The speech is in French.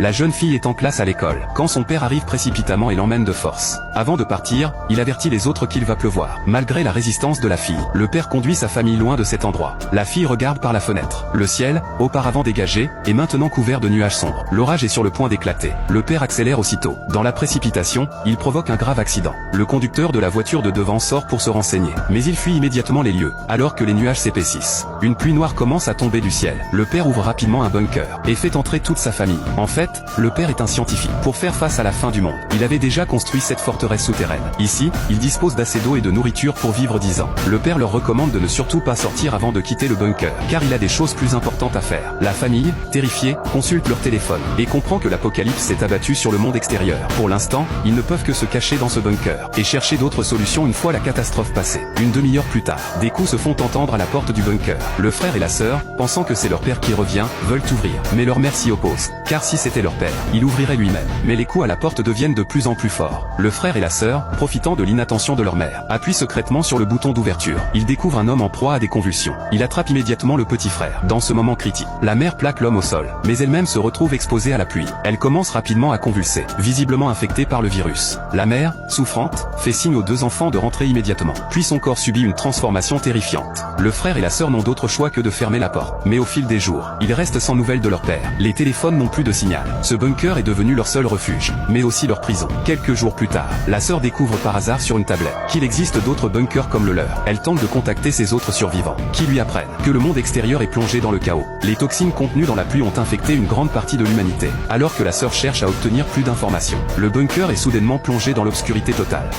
La jeune fille est en classe à l'école, quand son père arrive précipitamment et l'emmène de force. Avant de partir, il avertit les autres qu'il va pleuvoir. Malgré la résistance de la fille, le père conduit sa famille loin de cet endroit. La fille regarde par la fenêtre. Le ciel, auparavant dégagé, est maintenant couvert de nuages sombres. L'orage est sur le point d'éclater. Le père accélère aussitôt. Dans la précipitation, il provoque un grave accident. Le conducteur de la voiture de devant sort pour se renseigner. Mais il fuit immédiatement les lieux, alors que les nuages s'épaississent. Une pluie noire commence à tomber du ciel. Le père ouvre rapidement un bunker et fait entrer toute sa famille. En fait, le père est un scientifique. Pour faire face à la fin du monde, il avait déjà construit cette forteresse souterraine. Ici, il dispose d'assez d'eau et de nourriture pour vivre 10 ans. Le père leur recommande de ne surtout pas sortir avant de quitter le bunker, car il a des choses plus importantes à faire. La famille, terrifiée, consulte leur téléphone et comprend que l'apocalypse s'est abattu sur le monde extérieur. Pour l'instant, ils ne peuvent que se cacher dans ce bunker et chercher d'autres solutions une fois la catastrophe passée. Une demi-heure plus tard, des coups se font entendre à la porte du bunker. Le frère et la sœur, pensant que c'est leur père qui revient, veulent ouvrir. Mais leur mère s'y oppose, car si c'était leur père, il ouvrirait lui-même. Mais les coups à la porte deviennent de plus en plus forts. Le frère et la sœur, profitant de l'inattention de leur mère, appuient secrètement sur le bouton d'ouverture. Ils découvrent un homme en proie à des convulsions. Il attrape immédiatement le petit frère. Dans ce moment critique, la mère plaque l'homme au sol, mais elle-même se retrouve exposée à la pluie. Elle commence rapidement à convulser, visiblement infectée par le virus. La mère, souffrante, fait signe aux deux enfants de rentrer immédiatement. Puis son corps subit une transformation terrifiante. Le frère et la sœur n'ont d'autre choix que de fermer la porte. Mais au fil des jours, ils restent sans nouvelles de leur père. Les téléphones n'ont plus de signal. Ce bunker est devenu leur seul refuge, mais aussi leur prison. Quelques jours plus tard, la sœur découvre par hasard sur une tablette qu'il existe d'autres bunkers comme le leur. Elle tente de contacter ses autres survivants, qui lui apprennent que le monde extérieur est plongé dans le chaos. Les toxines contenues dans la pluie ont infecté une grande partie de l'humanité, alors que la sœur cherche à obtenir plus d'informations. Le bunker est soudainement plongé dans l'obscurité totale.